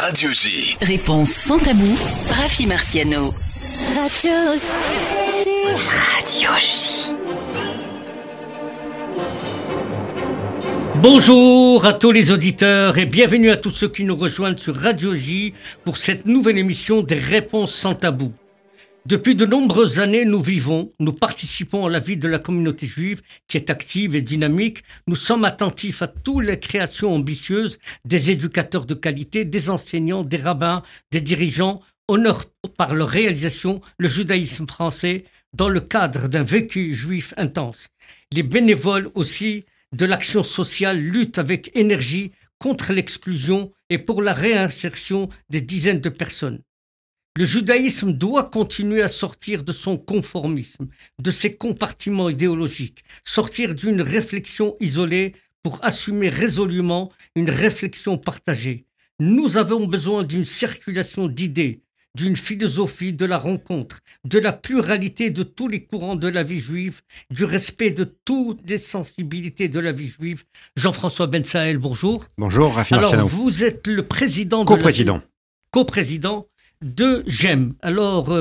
Radio J. Réponse sans tabou, Rafi Marciano. Radio J. Bonjour à tous les auditeurs et bienvenue à tous ceux qui nous rejoignent sur Radio J pour cette nouvelle émission des Réponses sans tabou. Depuis de nombreuses années, nous participons à la vie de la communauté juive qui est active et dynamique. Nous sommes attentifs à toutes les créations ambitieuses des éducateurs de qualité, des enseignants, des rabbins, des dirigeants, honorent par leur réalisation le judaïsme français dans le cadre d'un vécu juif intense. Les bénévoles aussi de l'action sociale luttent avec énergie contre l'exclusion et pour la réinsertion des dizaines de personnes. Le judaïsme doit continuer à sortir de son conformisme, de ses compartiments idéologiques, sortir d'une réflexion isolée pour assumer résolument une réflexion partagée. Nous avons besoin d'une circulation d'idées, d'une philosophie de la rencontre, de la pluralité de tous les courants de la vie juive, du respect de toutes les sensibilités de la vie juive. Jean-François Ben Saël, bonjour. Bonjour, Rafi Marciano. Alors, vous êtes le président coprésident de GEM. Alors,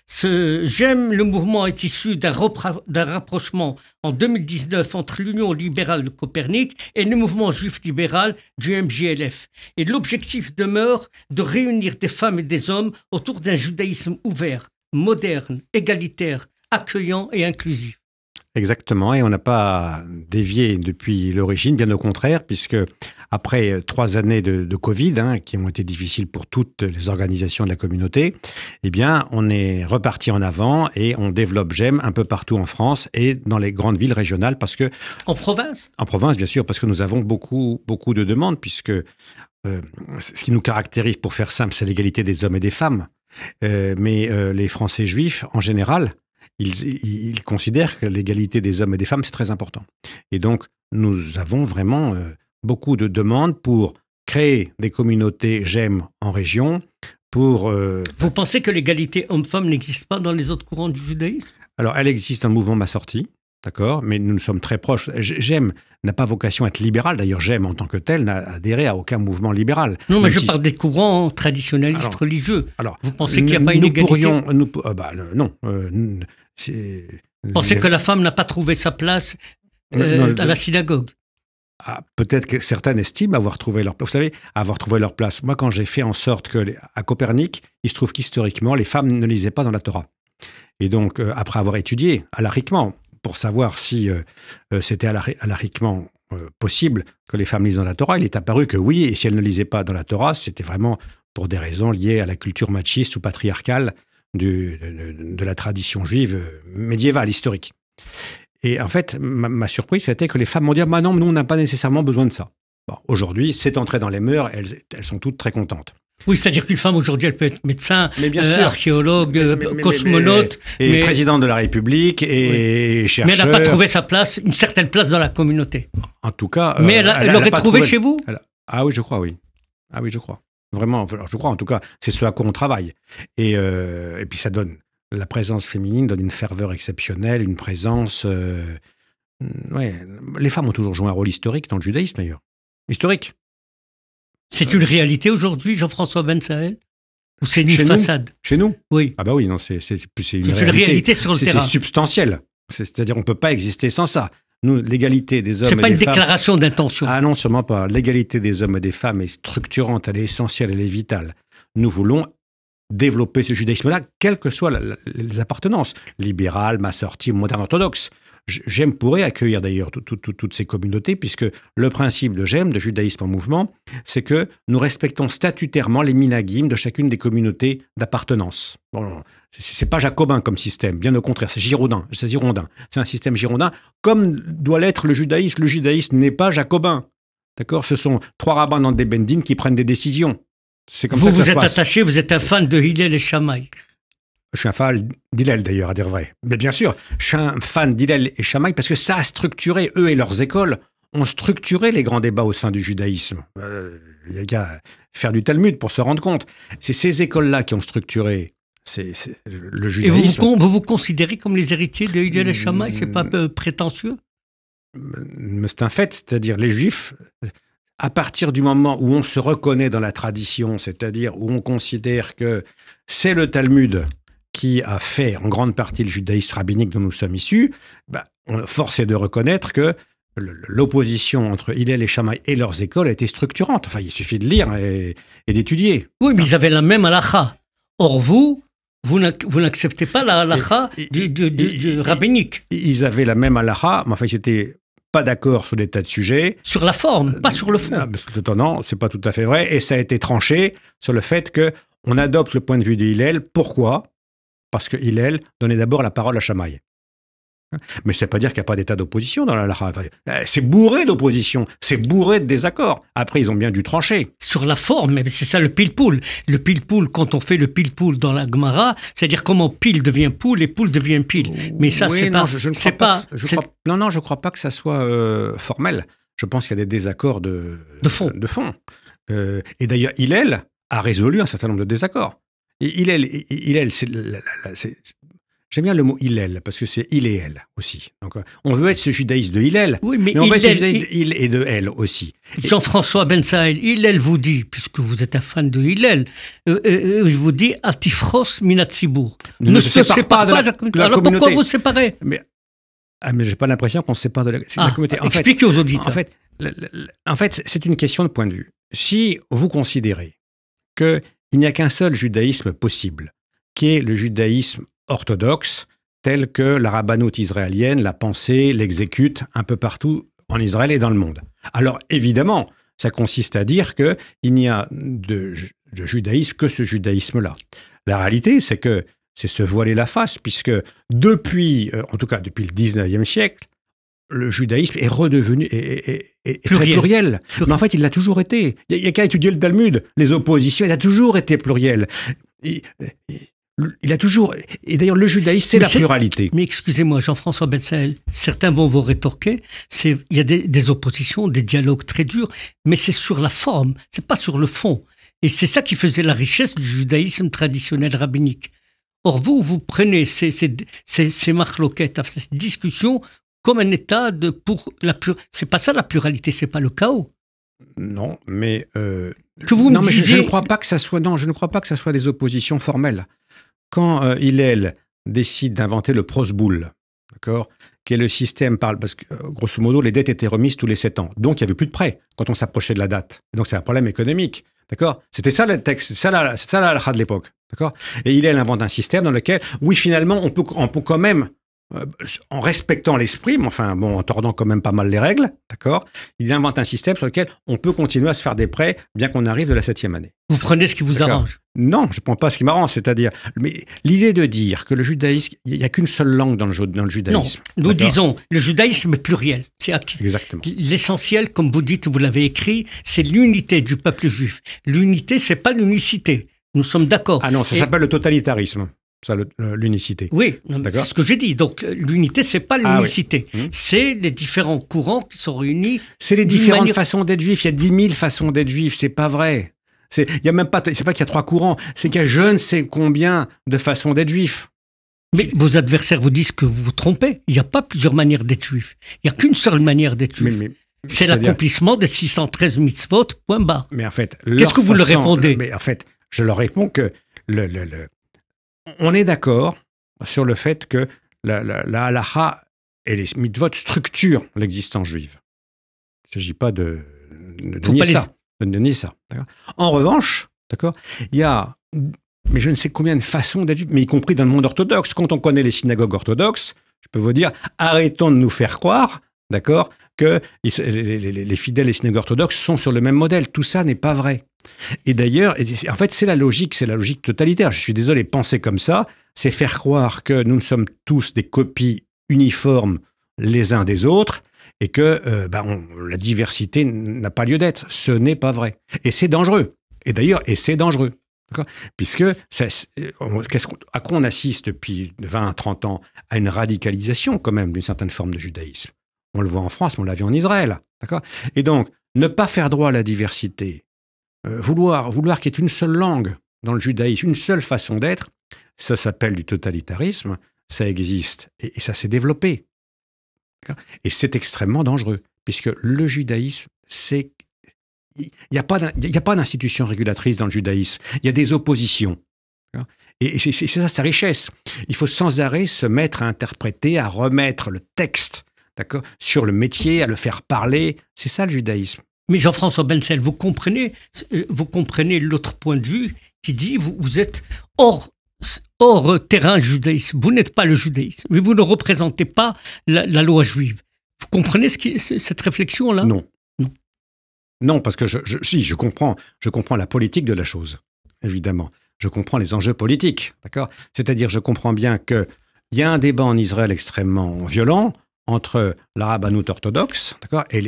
ce GEM, le mouvement est issu d'un rapprochement en 2019 entre l'Union libérale de Copernic et le mouvement juif libéral du MJLF. Et l'objectif demeure de réunir des femmes et des hommes autour d'un judaïsme ouvert, moderne, égalitaire, accueillant et inclusif. Exactement, et on n'a pas dévié depuis l'origine, bien au contraire, puisque après 3 années de Covid, qui ont été difficiles pour toutes les organisations de la communauté, eh bien, on est reparti en avant et on développe GEM un peu partout en France et dans les grandes villes régionales, parce que... En province ? En province, bien sûr, parce que nous avons beaucoup de demandes, puisque ce qui nous caractérise, pour faire simple, c'est l'égalité des hommes et des femmes. Mais les Français juifs, en général... Ils considèrent que l'égalité des hommes et des femmes, c'est très important. Et donc, nous avons vraiment beaucoup de demandes pour créer des communautés GEM en région, pour... Vous pensez que l'égalité homme-femme n'existe pas dans les autres courants du judaïsme ? Alors, elle existe dans le mouvement Ma Sortie, d'accord, mais nous sommes très proches. GEM n'a pas vocation à être libéral. D'ailleurs, GEM, en tant que tel, n'a adhéré à aucun mouvement libéral. Non, mais je parle des courants traditionnalistes religieux. Alors, vous pensez qu'il n'y a pas une égalité ? Non. Vous pensez que la femme n'a pas trouvé sa place à la synagogue ? Peut-être que certaines estiment avoir trouvé leur place. Vous savez, avoir trouvé leur place. Moi, quand j'ai fait en sorte qu'à Copernic, il se trouve qu'historiquement, les femmes ne lisaient pas dans la Torah. Et donc, après avoir étudié alariquement, pour savoir si c'était alariquement possible que les femmes lisent dans la Torah, il est apparu que oui, et si elles ne lisaient pas dans la Torah, c'était vraiment pour des raisons liées à la culture machiste ou patriarcale de la tradition juive médiévale, historique. Et en fait, ma surprise, c'était que les femmes m'ont dit « non, nous, on n'a pas nécessairement besoin de ça ». Bon, aujourd'hui, c'est entré dans les mœurs, elles sont toutes très contentes. Oui, c'est-à-dire qu'une femme, aujourd'hui, elle peut être médecin, archéologue, cosmonaute. Et présidente de la République et chercheur. Mais elle n'a pas trouvé sa place, une certaine place dans la communauté. En tout cas... mais elle l'aurait trouvé chez vous ? Ah oui, je crois, oui. Ah oui, je crois. Vraiment, je crois, en tout cas, c'est ce à quoi on travaille. Et puis ça donne... La présence féminine donne une ferveur exceptionnelle, une présence... Les femmes ont toujours joué un rôle historique dans le judaïsme, d'ailleurs. Historique. C'est une réalité aujourd'hui, Jean-François Ben Saël ? Ou c'est une façade ? Chez nous ? Oui. Ah bah oui, non, c'est une réalité sur le terrain. C'est substantiel. C'est-à-dire, on ne peut pas exister sans ça. Nous, l'égalité des hommes et des femmes... C'est pas une déclaration d'intention. Ah non, sûrement pas. L'égalité des hommes et des femmes est structurante, elle est essentielle, elle est vitale. Nous voulons développer ce judaïsme-là, quelles que soient les appartenances, libéral, Ma Sortie, moderne orthodoxe. GEM pourrait accueillir d'ailleurs toutes ces communautés, puisque le principe de GEM, de judaïsme en mouvement, c'est que nous respectons statutairement les minagim de chacune des communautés d'appartenance. Bon, c'est pas jacobin comme système, bien au contraire, c'est girondin. C'est un système girondin, comme doit l'être le judaïsme. Le judaïsme n'est pas jacobin. D'accord ? Ce sont 3 rabbins dans des bendines qui prennent des décisions. C'est comme ça que ça se passe. Vous êtes attaché, vous êtes un fan de Hillel et Shammai. Je suis un fan d'Hillel, d'ailleurs, à dire vrai. Mais bien sûr, je suis un fan d'Hillel et Shammai parce que ça a structuré, eux et leurs écoles, ont structuré les grands débats au sein du judaïsme. Il y a qu'à faire du Talmud pour se rendre compte. C'est ces écoles-là qui ont structuré le judaïsme. Et vous vous considérez comme les héritiers de Hillel et Shammai ? C'est pas prétentieux ? C'est un fait, c'est-à-dire les Juifs... à partir du moment où on se reconnaît dans la tradition, c'est-à-dire où on considère que c'est le Talmud qui a fait en grande partie le judaïsme rabbinique dont nous sommes issus, force est de reconnaître que l'opposition entre Hillel et Shammai et leurs écoles a été structurante. Enfin, il suffit de lire et d'étudier. Oui, mais ils avaient la même halakha. Or, vous n'acceptez pas la halakha du rabbinique. Ils avaient la même halakha, mais enfin, ils n'étaient pas d'accord sur des tas de sujets. Sur la forme, pas sur le fond. Non, c'est pas tout à fait vrai. Et ça a été tranché sur le fait qu'on adopte le point de vue de Hillel. Pourquoi ? Parce que Hillel donnait d'abord la parole à Shammai. Mais ça ne veut pas dire qu'il n'y a pas d'état d'opposition dans la halakha. C'est bourré d'opposition, c'est bourré de désaccords. Après, ils ont bien dû trancher. Sur la forme, mais c'est ça le pile-poule. Le pile-poule, quand on fait le pile-poule dans la Gemara, c'est-à-dire comment pile devient poule et poule devient pile. Mais ça, oui, c'est non, pas... je ne crois pas. Non, je ne crois pas que ça soit formel. Je pense qu'il y a des désaccords de fond. Et d'ailleurs, Hillel a résolu un certain nombre de désaccords. Et Hillel, j'aime bien le mot Hillel, parce que c'est il et elle aussi. Donc, on veut être ce judaïsme de Hillel, oui, mais on veut être ce judaïsme de il et de elle aussi. Jean-François Ben Saël, Hillel vous dit, puisque vous êtes un fan de Hillel, il vous dit « Atifros minatsibour ». Ne se sépare pas de la communauté. Alors pourquoi vous séparez ? Mais je n'ai pas l'impression qu'on se sépare de la communauté. Expliquez aux auditeurs. En fait, c'est une question de point de vue. Si vous considérez qu'il n'y a qu'un seul judaïsme possible, qui est le judaïsme orthodoxe, tel que la rabbanoute israélienne l'a pensé, l'exécute un peu partout en Israël et dans le monde. Alors évidemment, ça consiste à dire qu'il n'y a de judaïsme que ce judaïsme-là. La réalité, c'est que c'est se voiler la face, puisque en tout cas depuis le 19e siècle, le judaïsme est redevenu très pluriel. Mais en fait, il l'a toujours été. Il n'y a qu'à étudier le Talmud. Les oppositions, il a toujours été pluriel. Il a toujours... Et d'ailleurs, le judaïsme, c'est la pluralité. Mais excusez-moi, Jean-François Betsaël, certains vont vous rétorquer, il y a des oppositions, des dialogues très durs, mais c'est sur la forme, c'est pas sur le fond. Et c'est ça qui faisait la richesse du judaïsme traditionnel rabbinique. Or, vous prenez ces marloquettes, ces discussions, comme un état c'est pas ça la pluralité, c'est pas le chaos. Non, mais... que vous me disiez... je ne crois pas que ça soit... Non, je ne crois pas que ça soit des oppositions formelles. Quand Hillel décide d'inventer le prosboul, d'accord, qui est le système parce que, grosso modo, les dettes étaient remises tous les 7 ans. Donc, il n'y avait plus de prêts quand on s'approchait de la date. Donc, c'est un problème économique, d'accord. C'était ça le texte, c'est ça la halakha de l'époque, d'accord. Et Hillel invente un système dans lequel, oui, finalement, on peut quand même, en respectant l'esprit, mais enfin, bon, en tordant quand même pas mal les règles, d'accord, il invente un système sur lequel on peut continuer à se faire des prêts, bien qu'on arrive de la 7e année. Vous prenez ce qui vous arrange. Non, je ne prends pas ce qui m'arrange, c'est-à-dire... Mais l'idée de dire que le judaïsme... Il n'y a qu'une seule langue dans le judaïsme. Non, nous disons, le judaïsme est pluriel. C'est acquis. Exactement. L'essentiel, comme vous dites, vous l'avez écrit, c'est l'unité du peuple juif. L'unité, c'est pas l'unicité. Nous sommes d'accord. Ah non, ça s'appelle le totalitarisme. Ça, l'unicité. Oui, c'est ce que j'ai dit. Donc, l'unité, c'est pas l'unicité. Ah oui. C'est les différents courants qui sont réunis. C'est les différentes façons d'être juif. Il y a 10 000 façons d'être juif. C'est pas vrai. Il y a même pas. C'est pas qu'il y a 3 courants. C'est qu'il y a je ne sais combien de façons d'être juif. Mais vos adversaires vous disent que vous vous trompez. Il n'y a pas plusieurs manières d'être juif. Il n'y a qu'une seule manière d'être juif. C'est l'accomplissement des 613 mitzvot, point barre. Mais en fait, qu'est-ce que vous leur répondez? Mais en fait, je leur réponds que on est d'accord sur le fait que la halakha et les mitzvot structurent l'existence juive. Il ne s'agit pas de nier ça. En revanche, d'accord, il y a mais je ne sais combien de façons d'être juif, mais y compris dans le monde orthodoxe. Quand on connaît les synagogues orthodoxes, je peux vous dire, arrêtons de nous faire croire, d'accord, que les fidèles des synagogues orthodoxes sont sur le même modèle. Tout ça n'est pas vrai. Et d'ailleurs, en fait, c'est la logique totalitaire. Je suis désolé, penser comme ça, c'est faire croire que nous sommes tous des copies uniformes les uns des autres et que la diversité n'a pas lieu d'être. Ce n'est pas vrai. Et c'est dangereux. Et d'ailleurs, c'est dangereux. Puisque, à quoi on assiste depuis 20, 30 ans? À une radicalisation, quand même, d'une certaine forme de judaïsme. On le voit en France, mais on l'a vu en Israël. D'accord? Et donc, ne pas faire droit à la diversité, vouloir qu'il y ait une seule langue dans le judaïsme, une seule façon d'être, ça s'appelle du totalitarisme, ça existe et ça s'est développé. D'accord? Et c'est extrêmement dangereux, puisque le judaïsme, c'est n'y a pas d'institution régulatrice dans le judaïsme. Il y a des oppositions. Et c'est ça sa richesse. Il faut sans arrêt se mettre à interpréter, à remettre le texte, d'accord, sur le métier, à le faire parler. C'est ça le judaïsme. Mais Jean-François Bensel, vous comprenez l'autre point de vue qui dit vous êtes hors terrain judaïsme. Vous n'êtes pas le judaïsme, mais vous ne représentez pas la loi juive. Vous comprenez cette réflexion-là? Non. Non, parce que je comprends la politique de la chose, évidemment. Je comprends les enjeux politiques, d'accord? C'est-à-dire, je comprends bien qu'il y a un débat en Israël extrêmement violent entre l'arabanout orthodoxe, d'accord, et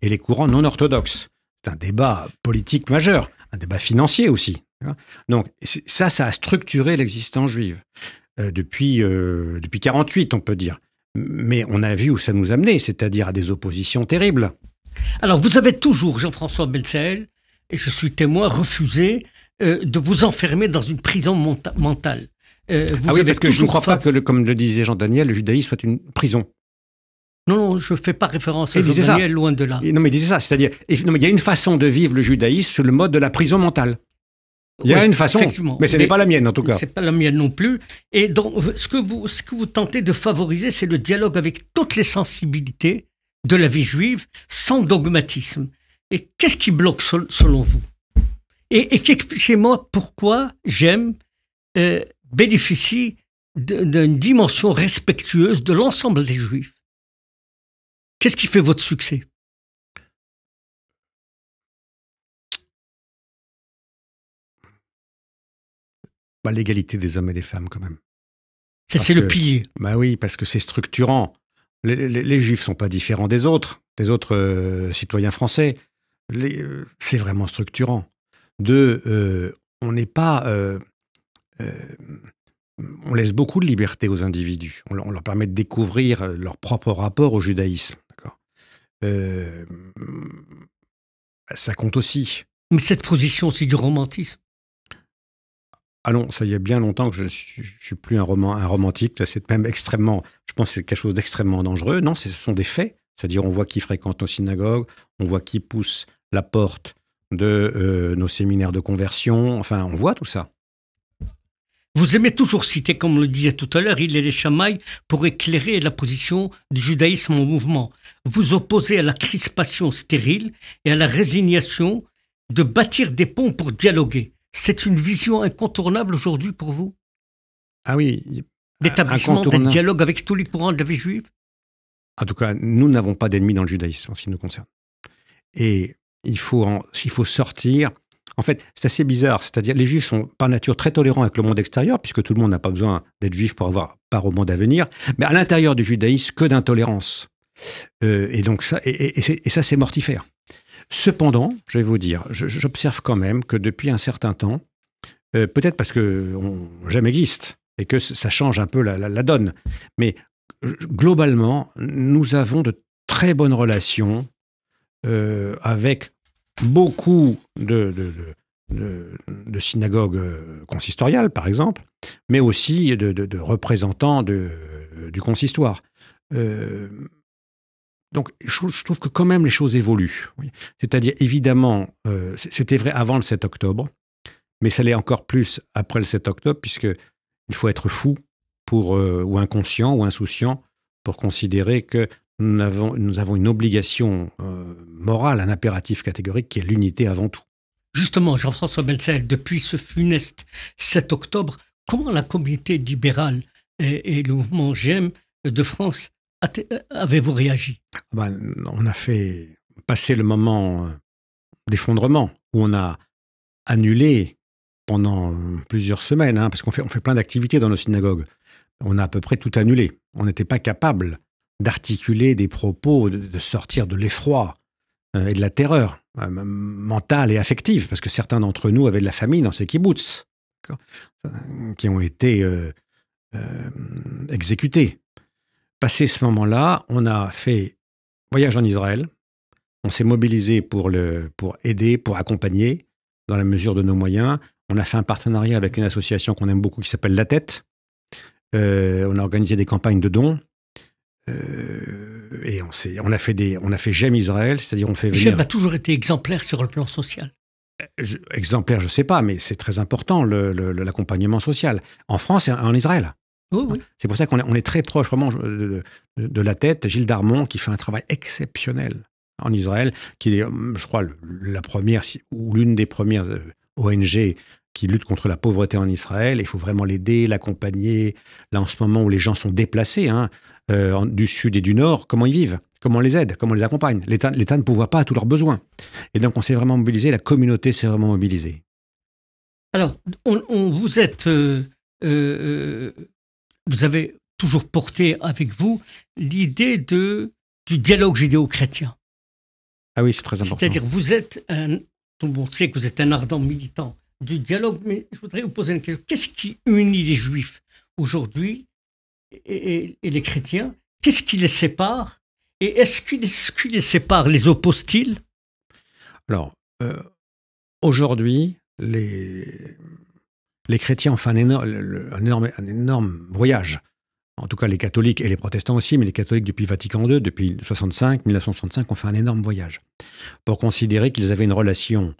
les courants non orthodoxes. C'est un débat politique majeur, un débat financier aussi. Donc, ça a structuré l'existence juive depuis 1948, on peut dire. Mais on a vu où ça nous amenait, c'est-à-dire à des oppositions terribles. Alors, vous avez toujours, Jean-François Bensel, et je suis témoin, refusé de vous enfermer dans une prison mentale. Oui, parce que je ne crois pas que, comme le disait Jean Daniel, le judaïsme soit une prison. Non, je ne fais pas référence à Jean Daniel, loin de là. Non, mais il disait ça, c'est-à-dire, il y a une façon de vivre le judaïsme sur le mode de la prison mentale. Il y a une façon, mais ce n'est pas la mienne en tout cas. Ce n'est pas la mienne non plus. Et donc, ce que vous tentez de favoriser, c'est le dialogue avec toutes les sensibilités de la vie juive, sans dogmatisme. Et qu'est-ce qui bloque selon vous? Et expliquez-moi pourquoi j'aime bénéficie d'une dimension respectueuse de l'ensemble des Juifs. Qu'est-ce qui fait votre succès? L'égalité des hommes et des femmes, quand même. C'est le pilier. Oui, parce que c'est structurant. Les Juifs ne sont pas différents des autres citoyens français. C'est vraiment structurant. On n'est pas... on laisse beaucoup de liberté aux individus. On leur permet de découvrir leur propre rapport au judaïsme. D'accord. Ça compte aussi. Mais cette position, c'est du romantisme. Allons, ça y est bien longtemps que je ne suis plus un romantique. C'est même extrêmement... Je pense que c'est quelque chose d'extrêmement dangereux. Non, ce sont des faits. C'est-à-dire, on voit qui fréquente nos synagogues, on voit qui pousse la porte de nos séminaires de conversion. Enfin, on voit tout ça. Vous aimez toujours citer, comme on le disait tout à l'heure, Hillel et Shammai pour éclairer la position du judaïsme en mouvement. Vous opposez à la crispation stérile et à la résignation de bâtir des ponts pour dialoguer. C'est une vision incontournable aujourd'hui pour vous? Ah oui. D'établissement d'un dialogue avec tous les courants de la vie juive? En tout cas, nous n'avons pas d'ennemis dans le judaïsme en ce qui nous concerne. Et il faut sortir... En fait, c'est assez bizarre. C'est-à-dire, les Juifs sont par nature très tolérants avec le monde extérieur, puisque tout le monde n'a pas besoin d'être juif pour avoir part au monde à venir. Mais à l'intérieur du judaïsme, que d'intolérance. Et donc ça, ça, c'est mortifère. Cependant, je vais vous dire, j'observe quand même que depuis un certain temps, peut-être parce que j'aime existe et que ça change un peu la donne, mais globalement, nous avons de très bonnes relations avec beaucoup de synagogues consistoriales, par exemple, mais aussi de représentants du consistoire. Donc, je trouve que quand même les choses évoluent. Oui. C'est-à-dire, évidemment, c'était vrai avant le 7 octobre, mais ça l'est encore plus après le 7 octobre, puisqu'il faut être fou ou inconscient ou insouciant pour considérer que nous avons une obligation morale, un impératif catégorique qui est l'unité avant tout. Justement, Jean-François Bensel, depuis ce funeste 7 octobre, comment la communauté libérale et le mouvement JEM de France avez-vous réagi? On a fait passer le moment d'effondrement, où on a annulé pendant plusieurs semaines, parce qu'on fait plein d'activités dans nos synagogues. On a à peu près tout annulé. On n'était pas capable d'articuler des propos, de sortir de l'effroi et de la terreur mentale et affective, parce que certains d'entre nous avaient de la famille dans ces kibboutz, qui ont été exécutés. Passé ce moment-là, on a fait voyage en Israël, on s'est mobilisé pour aider, pour accompagner, dans la mesure de nos moyens. On a fait un partenariat avec une association qu'on aime beaucoup qui s'appelle La Tête. On a organisé des campagnes de dons. Et on a fait J'aime Israël, c'est-à-dire on fait venir... J'aime a toujours été exemplaire sur le plan social. Exemplaire, je ne sais pas, mais c'est très important, l'accompagnement social. En France et en Israël. Oui, oui. C'est pour ça qu'on est très proche vraiment de la tête. Gilles Darmon, qui fait un travail exceptionnel en Israël, qui est, je crois, la première ou l'une des premières ONG qui lutte contre la pauvreté en Israël. Il faut vraiment l'aider, l'accompagner. Là, en ce moment où les gens sont déplacés, du sud et du nord, comment ils vivent, comment on les aide, comment on les accompagne. L'État ne pourvoit pas à tous leurs besoins. Et donc, on s'est vraiment mobilisé, la communauté s'est vraiment mobilisée. Alors, vous êtes... vous avez toujours porté avec vous l'idée du dialogue judéo-chrétien. Ah oui, c'est très important. C'est-à-dire, tout le monde sait que vous êtes un ardent militant du dialogue, mais je voudrais vous poser une question. Qu'est-ce qui unit les Juifs aujourd'hui et les chrétiens? Qu'est-ce qui les sépare? Et est-ce qu'il les sépare? Les oppose-t-il? Alors, aujourd'hui, les chrétiens ont fait un énorme voyage. En tout cas, les catholiques et les protestants aussi, mais les catholiques depuis Vatican II, depuis 1965, ont fait un énorme voyage pour considérer qu'ils avaient une relation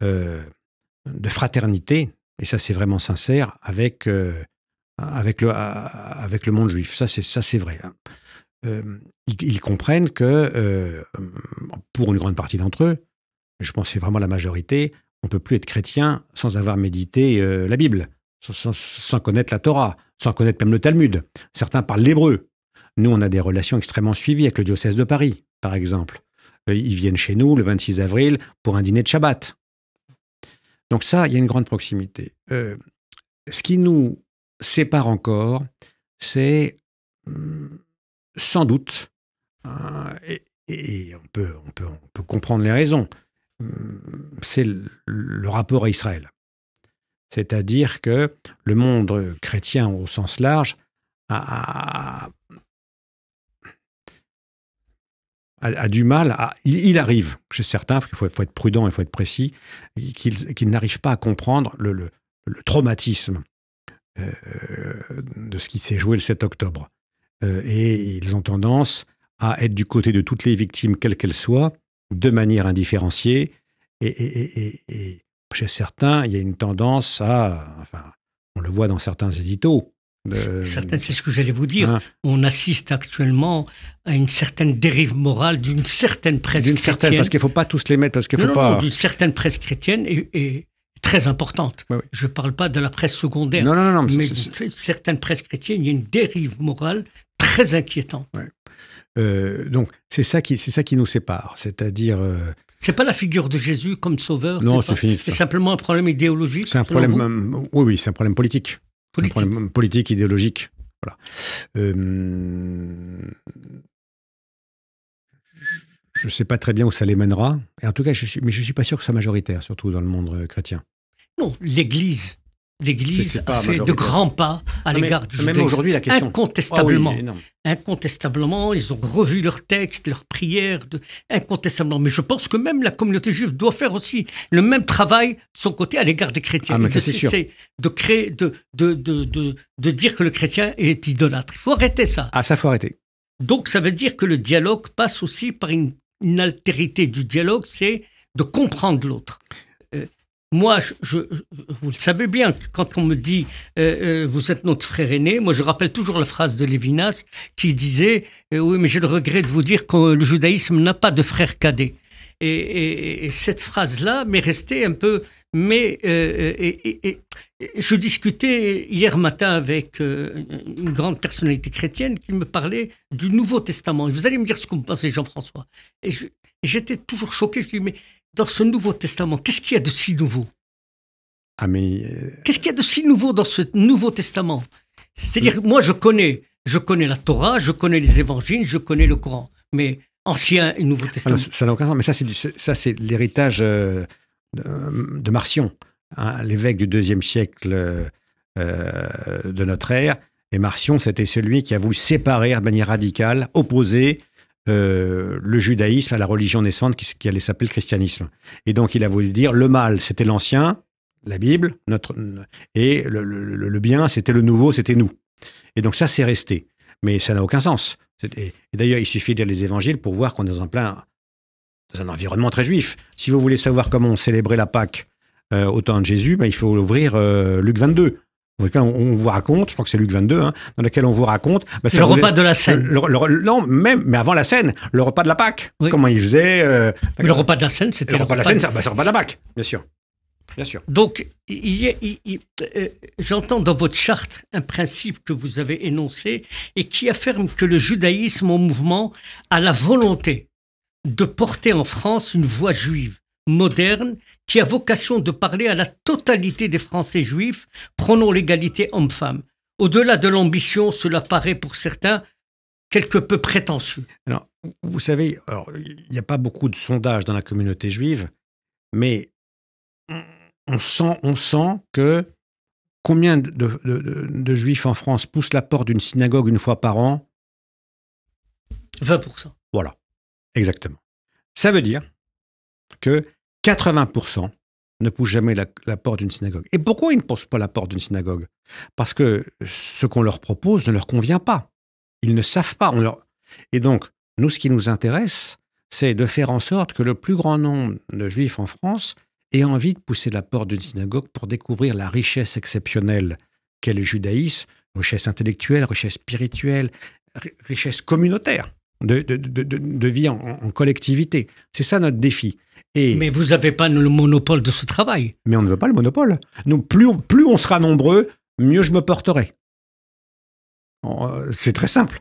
de fraternité, et ça c'est vraiment sincère, avec le monde juif. Ça c'est vrai. Ils comprennent que, pour une grande partie d'entre eux, je pense que c'est vraiment la majorité, on ne peut plus être chrétien sans avoir médité la Bible, sans connaître la Torah, sans connaître même le Talmud. Certains parlent l'hébreu. Nous, on a des relations extrêmement suivies avec le diocèse de Paris, par exemple. Ils viennent chez nous le 26 avril pour un dîner de Shabbat. Donc ça, il y a une grande proximité. Ce qui nous sépare encore, c'est sans doute, et on peut comprendre les raisons, c'est le rapport à Israël. C'est-à-dire que le monde chrétien au sens large a du mal, il arrive chez certains, il faut être prudent, il faut être précis, qu'ils n'arrivent pas à comprendre le traumatisme de ce qui s'est joué le 7 octobre. Et ils ont tendance à être du côté de toutes les victimes, quelles qu'elles soient, de manière indifférenciée. Et chez certains, il y a une tendance on le voit dans certains éditos. C'est ce que j'allais vous dire. On assiste actuellement à une certaine dérive morale d'une certaine presse chrétienne. Parce qu'il ne faut pas tous les mettre, parce qu'il faut pas... Non, d'une certaine presse chrétienne et très importante. Oui. Je ne parle pas de la presse secondaire. Non, mais certaines presses chrétiennes, il y a une dérive morale très inquiétante. Ouais. Donc, c'est ça qui nous sépare. C'est-à-dire... C'est pas la figure de Jésus comme sauveur. Non, c'est fini. C'est simplement un problème idéologique. C'est un problème. Oui, c'est un problème politique. Un problème politique, idéologique. Voilà. Je ne sais pas très bien où ça les mènera. Et en tout cas, je suis pas sûr que ce soit majoritaire, surtout dans le monde chrétien. Non, l'Église a fait de grands pas à l'égard du judaïsme. Même aujourd'hui, la question... Incontestablement, ils ont revu leurs textes, leurs prières, incontestablement. Mais je pense que même la communauté juive doit faire aussi le même travail de son côté à l'égard des chrétiens. Mais c'est sûr. De créer, de dire que le chrétien est idolâtre. Il faut arrêter ça. Ah, ça, faut arrêter. Donc, ça veut dire que le dialogue passe aussi par une altérité du dialogue, c'est de comprendre l'autre. Moi, vous le savez bien, quand on me dit vous êtes notre frère aîné, moi je rappelle toujours la phrase de Lévinas qui disait oui, mais j'ai le regret de vous dire que le judaïsme n'a pas de frère cadet. Et cette phrase-là m'est restée un peu. Mais je discutais hier matin avec une grande personnalité chrétienne qui me parlait du Nouveau Testament. Vous allez me dire ce que vous pensez, Jean-François. Et j'étais toujours choqué. Je dis mais dans ce Nouveau Testament, qu'est-ce qu'il y a de si nouveau? Qu'est-ce qu'il y a de si nouveau dans ce Nouveau Testament? C'est-à-dire, moi, je connais la Torah, je connais les évangiles, je connais le Coran, mais Ancien et Nouveau Testament. Ça n'a aucun sens, mais ça, c'est l'héritage de Marcion, l'évêque du IIe siècle de notre ère. Et Marcion, c'était celui qui a voulu séparer de manière radicale, opposer le judaïsme à la religion naissante qui allait s'appeler le christianisme. Et donc, il a voulu dire le mal, c'était l'ancien, la Bible, et le bien, c'était le nouveau, c'était nous. Et donc, ça, c'est resté. Mais ça n'a aucun sens. Et d'ailleurs, il suffit de lire les évangiles pour voir qu'on est dans un environnement très juif. Si vous voulez savoir comment on célébrait la Pâque au temps de Jésus, il faut ouvrir Luc 22. Dans lequel on vous raconte, je crois que c'est Luc 22, dans lequel on vous raconte... le repas de la scène. Non, mais avant la scène, le repas de la Pâque. Oui. Comment il faisait... le repas de la scène, c'était le repas de la scène, c'est le repas de la Pâque, bien sûr. Bien sûr. Donc, j'entends dans votre charte un principe que vous avez énoncé et qui affirme que le judaïsme en mouvement a la volonté de porter en France une voix juive moderne qui a vocation de parler à la totalité des Français juifs prônant l'égalité homme-femme. Au-delà de l'ambition, cela paraît pour certains quelque peu prétentieux. Alors, vous savez, il n'y a pas beaucoup de sondages dans la communauté juive, mais on sent que combien de juifs en France poussent la porte d'une synagogue une fois par an? 20%. Voilà, exactement. Ça veut dire que 80% ne poussent jamais la porte d'une synagogue. Et pourquoi ils ne poussent pas la porte d'une synagogue? Parce que ce qu'on leur propose ne leur convient pas. Ils ne savent pas. Et donc, nous, ce qui nous intéresse, c'est de faire en sorte que le plus grand nombre de juifs en France aient envie de pousser la porte d'une synagogue pour découvrir la richesse exceptionnelle qu'est le judaïsme, richesse intellectuelle, richesse spirituelle, richesse communautaire, de vie en collectivité. C'est ça notre défi. Mais vous n'avez pas le monopole de ce travail. Mais on ne veut pas le monopole. Nous, plus on sera nombreux, mieux je me porterai. C'est très simple.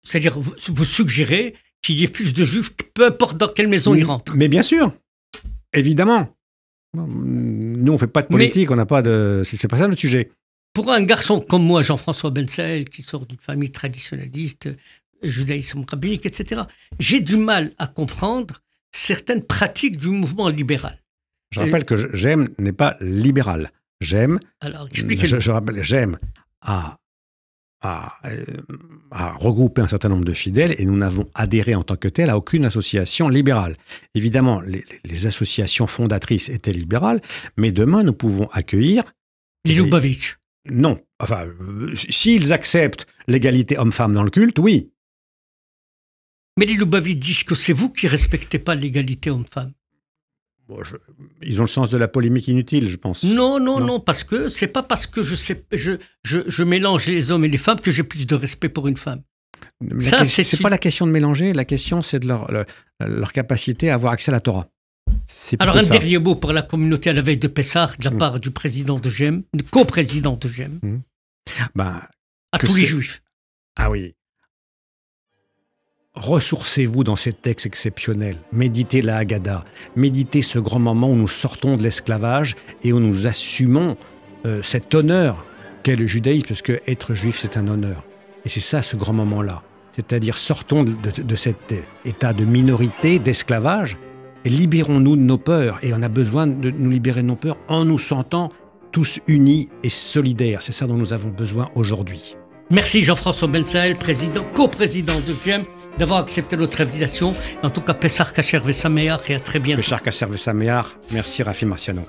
C'est-à-dire, vous suggérez qu'il y ait plus de juifs, peu importe dans quelle maison ils rentrent. Mais bien sûr, évidemment. Nous, on ne fait pas de politique, on n'a pas de... C'est pas ça le sujet. Pour un garçon comme moi, Jean-François Bensaïl, qui sort d'une famille traditionnaliste, judaïsme rabbinique, etc., j'ai du mal à comprendre certaines pratiques du mouvement libéral. Je rappelle que j'aime n'est pas libéral. J'aime... Alors, expliquez-moi. Je rappelle, j'aime à regrouper un certain nombre de fidèles et nous n'avons adhéré en tant que tel à aucune association libérale. Évidemment, les associations fondatrices étaient libérales, mais demain, nous pouvons accueillir... Les Lubavitch. Non. Enfin, s'ils acceptent l'égalité homme-femme dans le culte, oui. Mais les Lubavitch disent que c'est vous qui ne respectez pas l'égalité homme-femme. Bon, ils ont le sens de la polémique inutile, je pense. Non, parce que c'est pas parce que je mélange les hommes et les femmes que j'ai plus de respect pour une femme. C'est pas la question de mélanger, la question c'est de leur capacité à avoir accès à la Torah. Alors un dernier mot pour la communauté à la veille de Pessah, de la part du président de GEM, du coprésident de GEM, à tous les juifs. Ah oui. Ressourcez-vous dans ces textes exceptionnels. Méditez la Haggadah. Méditez ce grand moment où nous sortons de l'esclavage et où nous assumons cet honneur qu'est le judaïsme, parce que être juif, c'est un honneur. Et c'est ça, ce grand moment-là. C'est-à-dire, sortons de cet état de minorité, d'esclavage, et libérons-nous de nos peurs. Et on a besoin de nous libérer de nos peurs en nous sentant tous unis et solidaires. C'est ça dont nous avons besoin aujourd'hui. Merci Jean-François Bensaïl, coprésident de GEM, d'avoir accepté notre invitation. En tout cas, Pessah Kasher Vesameach et à très bientôt. Pessah Kasher Vesameach. Merci Rafi Marciano.